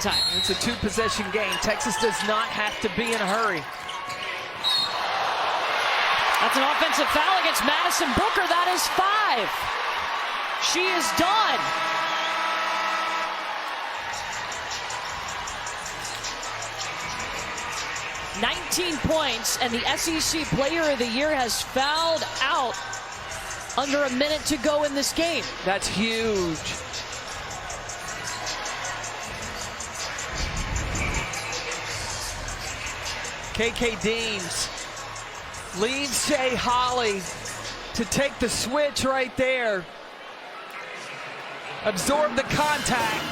time. It's a two-possession game. Texas does not have to be in a hurry. That's an offensive foul against Madison Booker. That is 5. She is done. "19 points, and the SEC Player of the Year has fouled out under a minute to go in this game." That's huge. KK Deems leads Shea Holly to take the switch right there, absorb the contact,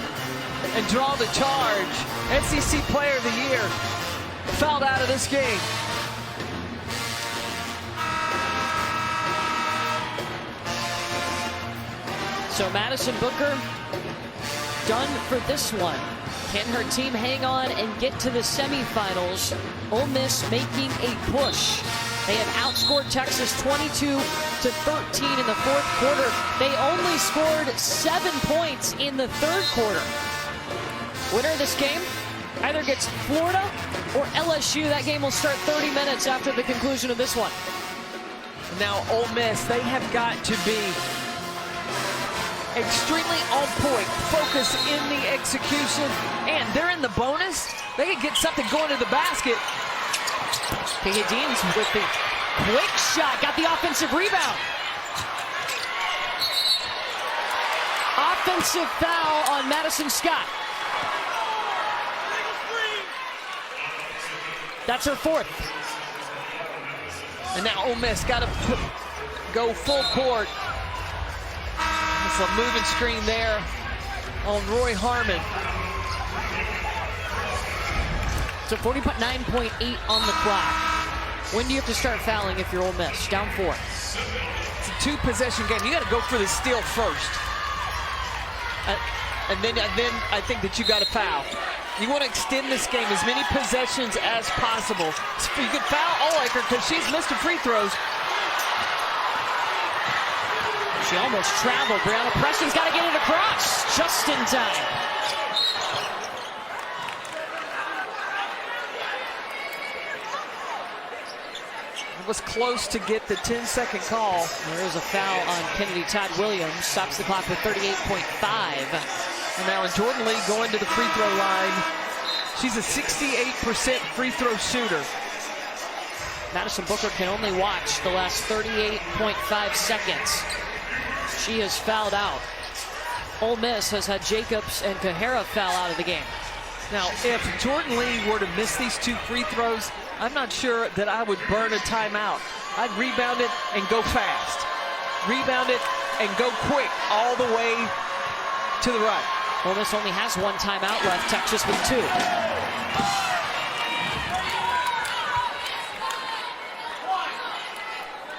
and draw the charge. SEC Player of the Year fouled out of this game. So Madison Booker done for this one. Can her team hang on and get to the semifinals? Ole Miss making a push. They have outscored Texas 22-13 in the fourth quarter. They only scored 7 points in the third quarter. Winner of this game either gets Florida or LSU. That game will start 30 minutes after the conclusion of this one. Now Ole Miss, they have got to be extremely on point, focus in the execution, and they're in the bonus. They can get something going to the basket. KK Deans with the quick shot, got the offensive rebound. Offensive foul on Madison Scott. That's her 4th. And now Ole Miss got to go full court. It's a moving screen there on Roy Harmon. So 49.8 on the clock. When do you have to start fouling if you're Ole Miss? Down 4. It's a two-possession game. You got to go for the steal first. And then I think that you got to foul. You want to extend this game as many possessions as possible. You could foul Olaker because she's missed her free throws. She almost traveled. Brianna Preston's got to get it across just in time. It was close to get the 10-second call. There is a foul on Kennedy Todd Williams. Stops the clock with 38.5. And now Jordan Lee going to the free throw line. She's a 68% free throw shooter. Madison Booker can only watch the last 38.5 seconds. She has fouled out. Ole Miss has had Jacobs and Kahara foul out of the game. Now, if Jordan Lee were to miss these 2 free throws, I'm not sure that I would burn a timeout. I'd rebound it and go fast. Rebound it and go quick all the way to the right. Ole Miss only has 1 timeout left. Texas with 2.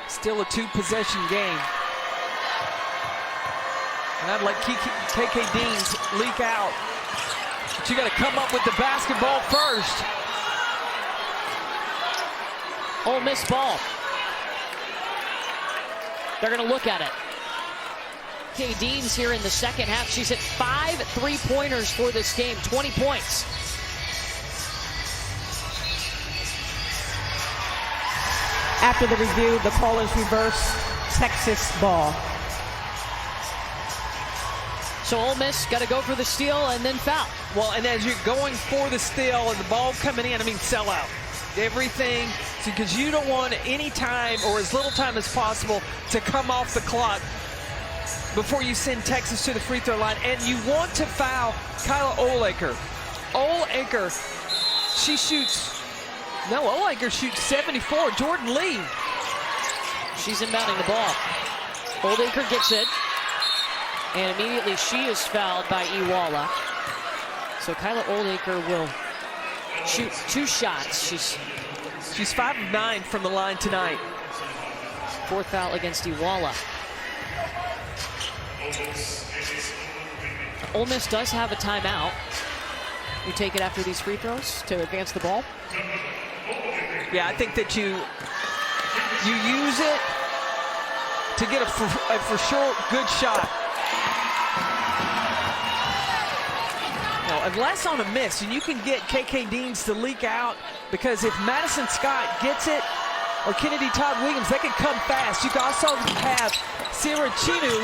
Still a two-possession game. And I'd let KK Deans leak out. But you got to come up with the basketball first. Ole Miss ball. They're going to look at it. KK Deans here in the second half. She's hit 5 3-pointers for this game. 20 points. After the review, the call is reversed. Texas ball. So Ole Miss got to go for the steal and then foul. Well, and as you're going for the steal and the ball coming in, I mean, sell out. Everything, because you don't want any time or as little time as possible to come off the clock before you send Texas to the free throw line. And you want to foul Kyla Olaker. Olaker, she shoots, no, Olaker shoots 74. Jordan Lee. She's inbounding the ball. Olaker gets it. And immediately she is fouled by Iwala. So Kyla Olaker will shoot 2 shots. She's 5 of 9 from the line tonight. 4th foul against Iwala. Ole Miss does have a timeout. You take it after these free throws to advance the ball? Yeah, I think that you use it to get a for sure good shot. No, unless on a miss, and you can get KK Deans to leak out, because if Madison Scott gets it, or Kennedy Todd Williams, they can come fast. You can also have Sierra Chinu.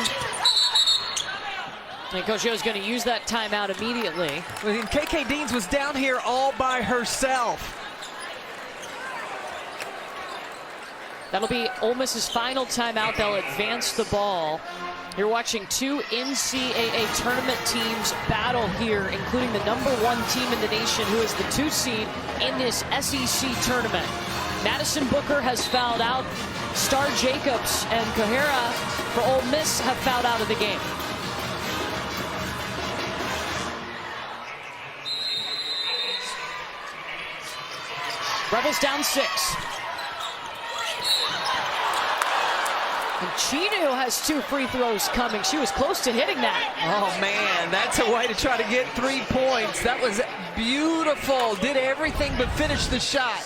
And Coach Yo's going to use that timeout immediately. And KK Deans was down here all by herself. That'll be Ole Miss's final timeout. They'll advance the ball. You're watching two NCAA tournament teams battle here, including the #1 team in the nation, who is the 2 seed in this SEC tournament. Madison Booker has fouled out. Star Jacobs and Kohara for Ole Miss have fouled out of the game. Rebels down 6. And Chinu has 2 free throws coming. She was close to hitting that. Oh, man, that's a way to try to get 3 points. That was beautiful. Did everything but finish the shot.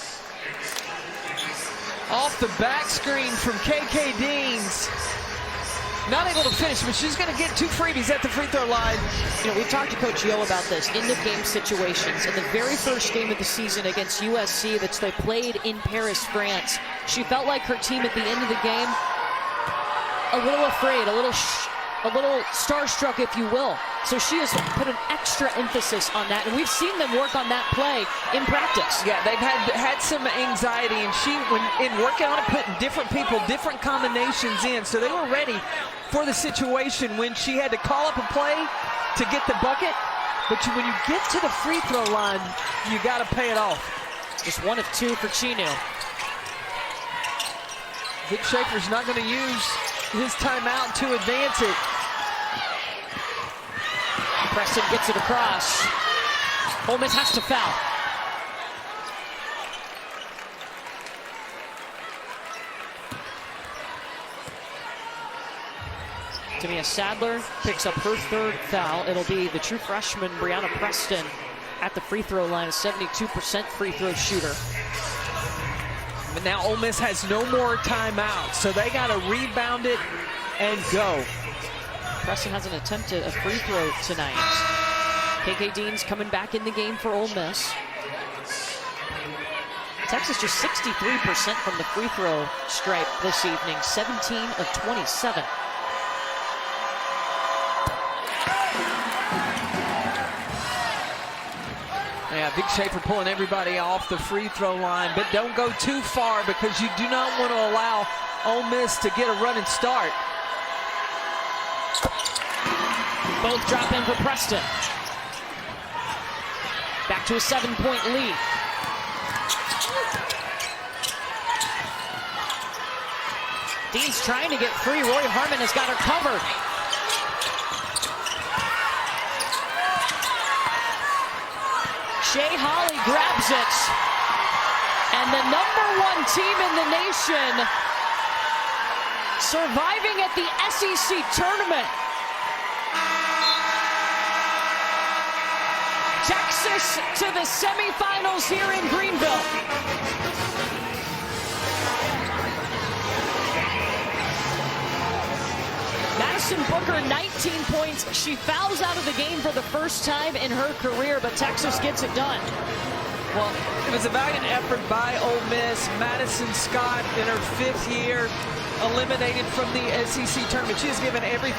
Off the back screen from KK Deans. Not able to finish, but she's going to get 2 freebies at the free throw line. You know, we talked to Coach Yo about this in the game situations. In the very first game of the season against USC that they played in Paris, France, she felt like her team at the end of the game, a little afraid, a little starstruck, if you will. So she has put an extra emphasis on that, and we've seen them work on that play in practice. Yeah, they've had some anxiety, and she, when in working on it, putting different people, different combinations in, so they were ready for the situation when she had to call up a play to get the bucket. But when you get to the free throw line, you got to pay it off. Just 1 of 2 for Chinu. Vic Schaefer's not going to use his timeout to advance it. Preston gets it across. Ole Miss has to foul. Tamia Sadler picks up her 3rd foul. It'll be the true freshman, Brianna Preston, at the free throw line, a 72% free throw shooter. But now Ole Miss has no more timeouts, so they got to rebound it and go. Preston hasn't attempted a free throw tonight. KK Deans coming back in the game for Ole Miss. Texas just 63% from the free throw stripe this evening, 17 of 27. Yeah, Vic Schaefer pulling everybody off the free throw line, but don't go too far because you do not want to allow Ole Miss to get a running start. Both drop in for Preston. Back to a 7-point lead. Dean's trying to get free. Roy Harmon has got her covered. Shea Holly grabs it. And the #1 team in the nation surviving at the SEC tournament. Texas to the semifinals here in Greenville. Madison Booker, 19 points. She fouls out of the game for the first time in her career, but Texas gets it done. Well, it was a valiant effort by Ole Miss. Madison Scott, in her 5th year, eliminated from the SEC tournament. She has given everything.